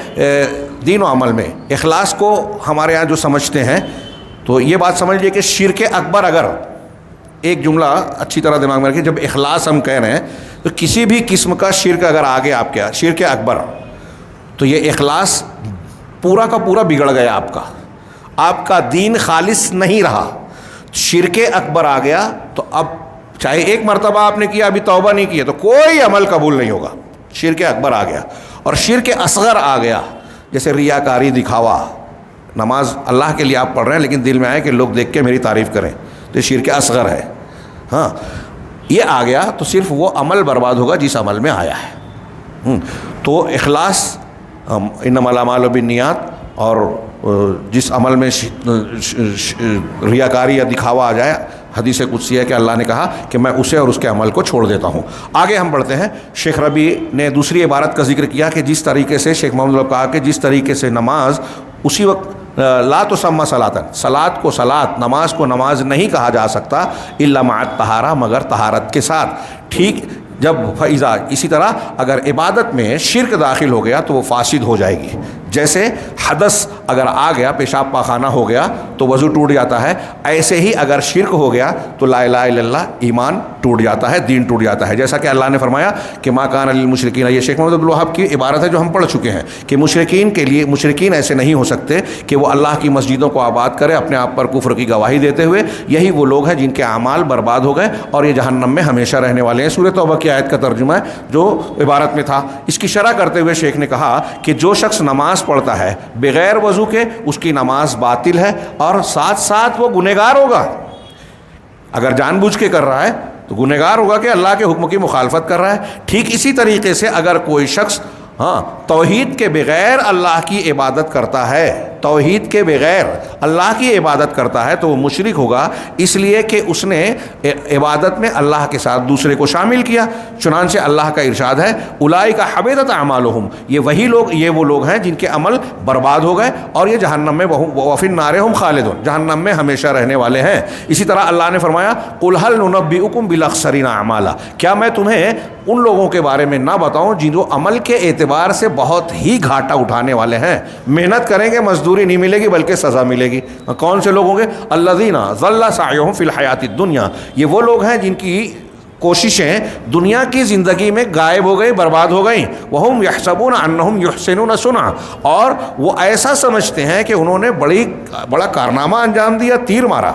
Speaker 1: دین و عمل میں اخلاص کو ہمارے یہاں جو سمجھتے ہیں تو یہ بات سمجھ لیجیے کہ شرک اکبر، اگر ایک جملہ اچھی طرح دماغ میں رکھیں، جب اخلاص ہم کہہ رہے ہیں تو کسی بھی قسم کا شرک اگر آگے آپ کے شرک اکبر، تو یہ اخلاص پورا کا پورا بگڑ گیا، آپ کا دین خالص نہیں رہا۔ شرک اکبر آ گیا تو اب چاہے ایک مرتبہ آپ نے کیا، ابھی توبہ نہیں کیا، تو کوئی عمل قبول نہیں ہوگا۔ شرک اکبر آ گیا۔ اور شرک اصغر آ گیا، جیسے ریاکاری، دکھاوا، نماز اللہ کے لیے آپ پڑھ رہے ہیں لیکن دل میں آئے کہ لوگ دیکھ کے میری تعریف کریں، تو یہ شرک اصغر ہے۔ ہاں، یہ آ گیا تو صرف وہ عمل برباد ہوگا جس عمل میں آیا ہے۔ تو اخلاص، انما الاعمال بالنیات، اور جس عمل میں ریاکاری یا دکھاوا آ جائے، حدیث قدسی ہے کہ اللہ نے کہا کہ میں اسے اور اس کے عمل کو چھوڑ دیتا ہوں۔ آگے ہم بڑھتے ہیں۔ شیخ ربیع نے دوسری عبارت کا ذکر کیا کہ جس طریقے سے شیخ محمد نے کہا کہ جس طریقے سے نماز اسی وقت لا تسمى صلاۃ، صلاۃ کو صلاۃ، نماز کو نماز نہیں کہا جا سکتا الا مع الطہارہ، مگر طہارت کے ساتھ۔ ٹھیک جب فیضا، اسی طرح اگر عبادت میں شرک داخل ہو گیا تو وہ فاسد ہو جائے گی۔ جیسے حدث اگر آ گیا، پیشاب پاخانہ ہو گیا تو وضو ٹوٹ جاتا ہے، ایسے ہی اگر شرک ہو گیا تو لا الہ الا اللہ، ایمان ٹوٹ جاتا ہے، دین ٹوٹ جاتا ہے۔ جیسا کہ اللہ نے فرمایا کہ ما کان للمشرکین، یہ شیخ محمد عبدالوہاب کی عبارت ہے جو ہم پڑھ چکے ہیں کہ مشرکین کے لیے، مشرکین ایسے نہیں ہو سکتے کہ وہ اللہ کی مسجدوں کو آباد کرے اپنے آپ پر کفر کی گواہی دیتے ہوئے۔ یہی وہ لوگ ہیں جن کے اعمال برباد ہو گئے اور یہ جہنم میں ہمیشہ رہنے والے ہیں۔ سورہ توبہ کی آیت کا ترجمہ ہے جو عبارت میں تھا۔ اس کی شرح کرتے ہوئے شیخ نے کہا کہ جو شخص نماز پڑھتا ہے بغیر وضو کے، اس کی نماز باطل ہے اور ساتھ ساتھ وہ گنہگار ہوگا۔ اگر جان بوجھ کے کر رہا ہے تو گنہگار ہوگا کہ اللہ کے حکم کی مخالفت کر رہا ہے۔ ٹھیک اسی طریقے سے اگر کوئی شخص توحید کے بغیر اللہ کی عبادت کرتا ہے، توحید کے بغیر اللہ کی عبادت کرتا ہے تو وہ مشرک ہوگا، اس لیے کہ اس نے عبادت میں اللہ کے ساتھ دوسرے کو شامل کیا۔ چنانچہ اللہ کا ارشاد ہے اولئک حبطت اعمالہم، یہ وہ لوگ ہیں جن کے عمل برباد ہو گئے اور یہ جہنم میں وفی النار ہم خالدون، جہنم میں ہمیشہ رہنے والے ہیں۔ اسی طرح اللہ نے فرمایا قل هل ننبئکم بالاخسرین اعمالا، کیا میں تمہیں ان لوگوں کے بارے میں نہ بتاؤں جن کو عمل کے اعتبار سے بہت ہی گھاٹا اٹھانے والے ہیں، محنت کریں گے مزدوری نہیں ملے گی بلکہ سزا ملے گی۔ کون سے لوگ ہوں گے؟ الذین ضل سعیہم فی الحیات الدنیا، یہ وہ لوگ ہیں جن کی کوششیں دنیا کی زندگی میں غائب ہو گئی، برباد ہو گئیں۔ وہم یحسبون انہم یحسنون صنعا، اور وہ ایسا سمجھتے ہیں کہ انہوں نے بڑا کارنامہ انجام دیا، تیر مارا۔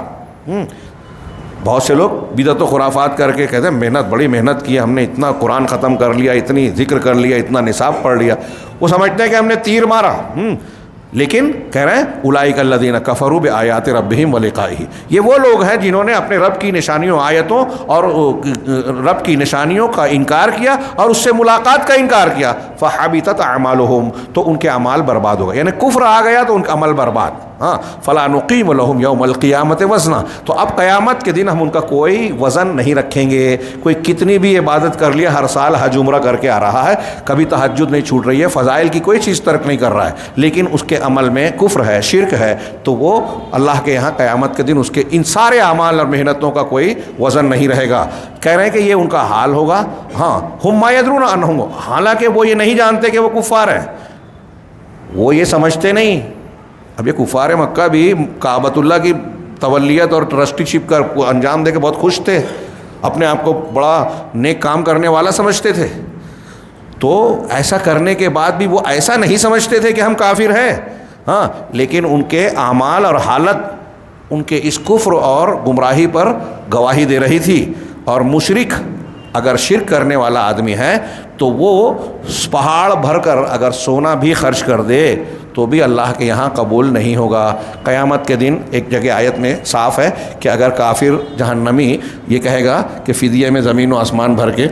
Speaker 1: بہت سے لوگ بدعت و خرافات کر کے کہتے ہیں بڑی محنت کی، ہم نے اتنا قرآن ختم کر لیا، اتنی ذکر کر لیا، اتنا نصاب پڑھ لیا، وہ سمجھتے ہیں کہ ہم نے تیر مارا۔ لیکن کہہ رہے ہیں اولئک الذین کفروا بآیات ربہم ولقائہ، یہ وہ لوگ ہیں جنہوں نے اپنے رب کی نشانیوں، آیتوں اور رب کی نشانیوں کا انکار کیا اور اس سے ملاقات کا انکار کیا۔ فحبطت اعمالہم، تو ان کے اعمال برباد ہو گئے، یعنی کفر آ گیا تو ان کا عمل برباد۔ فلا نقیم لہم یوم القیامت وزنا، تو اب قیامت کے دن ہم ان کا کوئی وزن نہیں رکھیں گے۔ کوئی کتنی بھی عبادت کر لیا، ہر سال حج عمرہ کر کے آ رہا ہے، کبھی تہجد نہیں چھوٹ رہی ہے، فضائل کی کوئی چیز ترک نہیں کر رہا ہے، لیکن اس کے عمل میں کفر ہے، شرک ہے، تو وہ اللہ کے یہاں قیامت کے دن اس کے ان سارے اعمال اور محنتوں کا کوئی وزن نہیں رہے گا۔ کہہ رہے ہیں کہ یہ ان کا حال ہوگا۔ ہم ما یدرون انہم، حالانکہ وہ یہ نہیں جانتے کہ وہ کفار ہیں، وہ یہ سمجھتے نہیں اب یہ کفار مکہ بھی کعبۃ اللہ کی تولیت اور ٹرسٹی شپ کا انجام دے کے بہت خوش تھے، اپنے آپ کو بڑا نیک کام کرنے والا سمجھتے تھے، تو ایسا کرنے کے بعد بھی وہ ایسا نہیں سمجھتے تھے کہ ہم کافر ہیں، ہاں، لیکن ان کے اعمال اور حالت ان کے اس کفر اور گمراہی پر گواہی دے رہی تھی۔ اور مشرک اگر شرک کرنے والا آدمی ہے تو وہ پہاڑ بھر کر اگر سونا بھی خرچ کر دے تو بھی اللہ کے یہاں قبول نہیں ہوگا۔ قیامت کے دن ایک جگہ آیت میں صاف ہے کہ اگر کافر جہنمی یہ کہے گا کہ فدیے میں زمین و آسمان بھر کے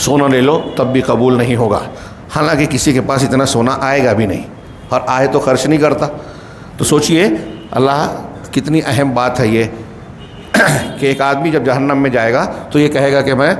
Speaker 1: سونا لے لو تب بھی قبول نہیں ہوگا، حالانکہ کسی کے پاس اتنا سونا آئے گا بھی نہیں، اور آئے تو خرچ نہیں کرتا۔ تو سوچئے اللہ کتنی اہم بات ہے یہ کہ ایک آدمی جب جہنم میں جائے گا تو یہ کہے گا کہ میں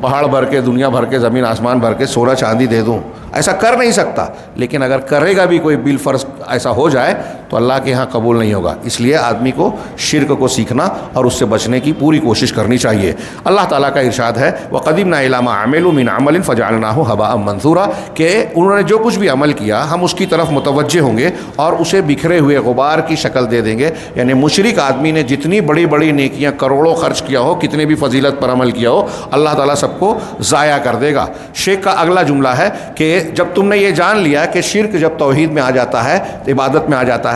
Speaker 1: پہاڑ بھر کے، دنیا بھر کے، زمین آسمان بھر کے سونا چاندی دے دوں، ایسا کر نہیں سکتا، لیکن اگر کرے گا بھی کوئی بالفرض ایسا ہو جائے تو اللہ کے ہاں قبول نہیں ہوگا۔ اس لیے آدمی کو شرک کو سیکھنا اور اس سے بچنے کی پوری کوشش کرنی چاہیے۔ اللہ تعالیٰ کا ارشاد ہے وَقَدِمْنَا إِلَىٰ مَا عَمِلُوا مِنْ عَمَلٍ فَجَعَلْنَاهُ هَبَاءً مَنْثُورًا، کہ انہوں نے جو کچھ بھی عمل کیا ہم اس کی طرف متوجہ ہوں گے اور اسے بکھرے ہوئے غبار کی شکل دے دیں گے۔ یعنی مشرک آدمی نے جتنی بڑی بڑی نیکیاں کروڑوں خرچ کیا ہو، کتنے بھی فضیلت پر عمل کیا ہو، اللہ تعالیٰ سب کو ضائع کر دے گا۔ شیخ کا اگلا جملہ ہے کہ جب تم نے یہ جان لیا کہ شرک جب توحید میں آ جاتا ہے، عبادت میں آ جاتا ہے،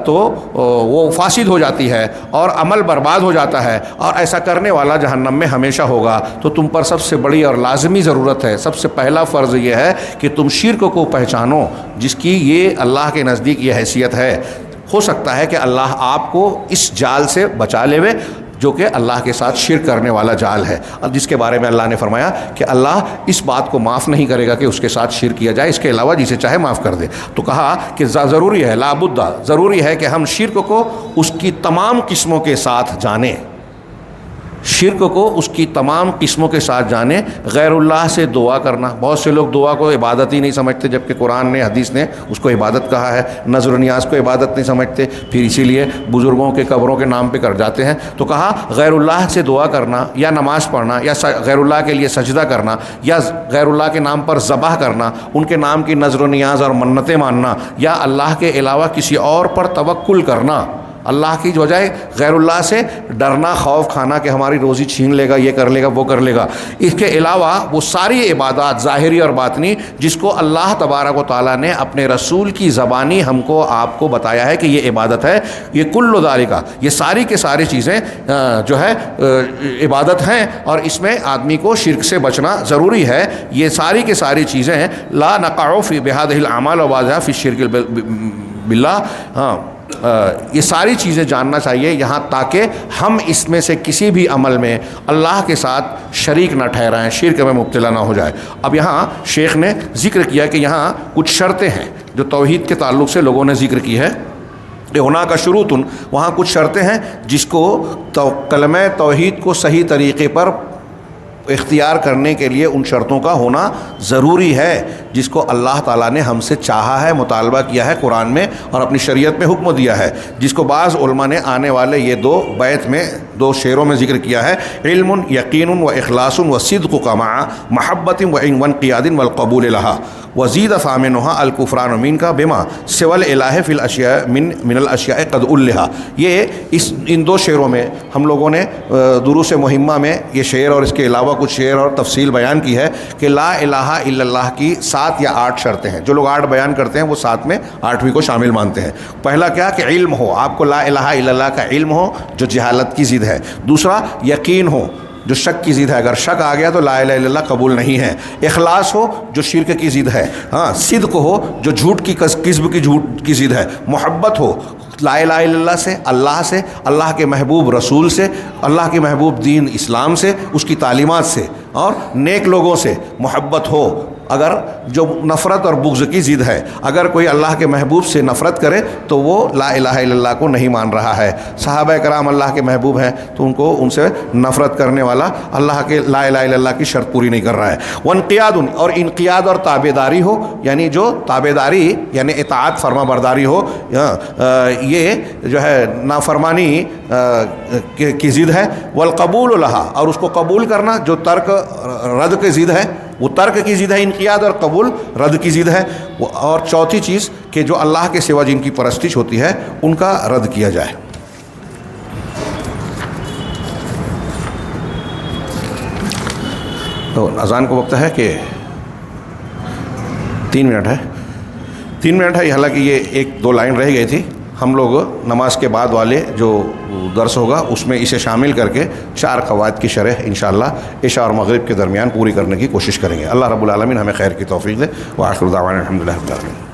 Speaker 1: تو وہ فاسد ہو جاتی ہے اور عمل برباد ہو جاتا ہے، اور ایسا کرنے والا جہنم میں ہمیشہ ہوگا، تو تم پر سب سے بڑی اور لازمی ضرورت ہے، سب سے پہلا فرض یہ ہے کہ تم شرک کو پہچانو، جس کی یہ اللہ کے نزدیک یہ حیثیت ہے۔ ہو سکتا ہے کہ اللہ آپ کو اس جال سے بچا لے جو کہ اللہ کے ساتھ شرک کرنے والا جال ہے، اور جس کے بارے میں اللہ نے فرمایا کہ اللہ اس بات کو معاف نہیں کرے گا کہ اس کے ساتھ شرک کیا جائے، اس کے علاوہ جسے چاہے معاف کر دے۔ تو کہا کہ ضروری ہے، لابد، ضروری ہے کہ ہم شرک کو اس کی تمام قسموں کے ساتھ جانیں، شرک کو اس کی تمام قسموں کے ساتھ جانیں۔ غیر اللہ سے دعا کرنا، بہت سے لوگ دعا کو عبادت ہی نہیں سمجھتے، جبکہ قرآن نے، حدیث نے اس کو عبادت کہا ہے۔ نذر و نیاز کو عبادت نہیں سمجھتے، پھر اسی لیے بزرگوں کے قبروں کے نام پہ کر جاتے ہیں۔ تو کہا غیر اللہ سے دعا کرنا، یا نماز پڑھنا، یا غیر اللہ کے لیے سجدہ کرنا، یا غیر اللہ کے نام پر ذبح کرنا، ان کے نام کی نذر و نیاز اور منتیں ماننا، یا اللہ کے علاوہ کسی اور پر توکل کرنا، اللہ کی بجائے غیر اللہ سے ڈرنا، خوف کھانا کہ ہماری روزی چھین لے گا، یہ کر لے گا، وہ کر لے گا۔ اس کے علاوہ وہ ساری عبادات ظاہری اور باطنی جس کو اللہ تبارک و تعالیٰ نے اپنے رسول کی زبانی ہم کو، آپ کو بتایا ہے کہ یہ عبادت ہے، یہ کل ذالک، یہ ساری کے ساری چیزیں جو ہے عبادت ہیں، اور اس میں آدمی کو شرک سے بچنا ضروری ہے۔ یہ ساری کے ساری چیزیں لا نقع فی بہذہ الاعمال و بعضها فی الشرک باللہ، ہاں، یہ ساری چیزیں جاننا چاہیے یہاں، تاکہ ہم اس میں سے کسی بھی عمل میں اللہ کے ساتھ شریک نہ ٹھہرائیں، شرک میں مبتلا نہ ہو جائے۔ اب یہاں شیخ نے ذکر کیا کہ یہاں کچھ شرطیں ہیں جو توحید کے تعلق سے لوگوں نے ذکر کی ہے، ہونا کا شروط، وہاں کچھ شرطیں ہیں جس کو کلمہ توحید کو صحیح طریقے پر اختیار کرنے کے لیے ان شرطوں کا ہونا ضروری ہے، جس کو اللہ تعالیٰ نے ہم سے چاہا ہے، مطالبہ کیا ہے قرآن میں اور اپنی شریعت میں حکم دیا ہے، جس کو بعض علماء نے آنے والے یہ دو بیت میں، دو شعروں میں ذکر کیا ہے: علم یقین و اخلاص و صدق کا مع محبت و انقیاد والقبول لہا وزید ثامنها الکفران من کا بما سوى الالہ فی الاشیاء من الاشیاء قد الہا۔ یہ ان دو شعروں میں ہم لوگوں نے دروس مہمہ میں یہ شعر اور اس کے علاوہ کچھ شعر اور تفصیل بیان کی ہے کہ لا الہ الا اللہ کی 7 یا 8 شرطیں ہیں۔ جو لوگ 8 بیان کرتے ہیں وہ 7 میں 8ویں کو شامل مانتے ہیں۔ پہلا کیا کہ علم ہو، آپ کو لا الہ الا اللہ کا علم ہو جو جہالت کی ضد ہے۔ دوسرا یقین ہو جو شک کی ضد ہے، اگر شک آ گیا تو لا الہ الا اللہ قبول نہیں ہے۔ اخلاص ہو جو شرک کی ضد ہے، ہاں، صدق ہو جو جھوٹ کی کذب کی جھوٹ کی ضد ہے، محبت ہو لا الہ الا اللہ سے، اللہ سے، اللہ کے محبوب رسول سے، اللہ کے محبوب دین اسلام سے، اس کی تعلیمات سے، اور نیک لوگوں سے محبت ہو۔ اگر جو نفرت اور بغض کی ضد ہے، اگر کوئی اللہ کے محبوب سے نفرت کرے تو وہ لا الہ الا اللہ کو نہیں مان رہا ہے۔ صحابہ کرام اللہ کے محبوب ہیں تو ان سے نفرت کرنے والا اللہ کے لا الہ الا اللہ کی شرط پوری نہیں کر رہا ہے۔ وانقیاد، اور انقیاد اور تابعداری ہو، یعنی جو تابعداری یعنی اطاعت، فرما برداری ہو، یہ جو ہے نافرمانی کی ضد ہے۔ والقبول لہا، اور اس کو قبول کرنا جو ترک رد کی ضد ہے، وہ ترک کی ضد ہے انقیاد، اور قبول رد کی ضد ہے. اور چوتھی چیز کہ جو اللہ کے سوا جن کی پرستش ہوتی ہے ان کا رد کیا جائے. تو اذان کو وقت ہے کہ 3 منٹ ہے. 3 منٹ ہے. حالانکہ یہ 1-2 لائن رہ گئی تھی. ہم لوگ نماز کے بعد والے جو درس ہوگا اس میں اسے شامل کر کے 4 قواعد کی شرح انشاءاللہ عشاء اور مغرب کے درمیان پوری کرنے کی کوشش کریں گے. اللہ رب العالمین ہمیں خیر کی توفیق دے. وآخر دعوانا الحمدللہ رب العالمین.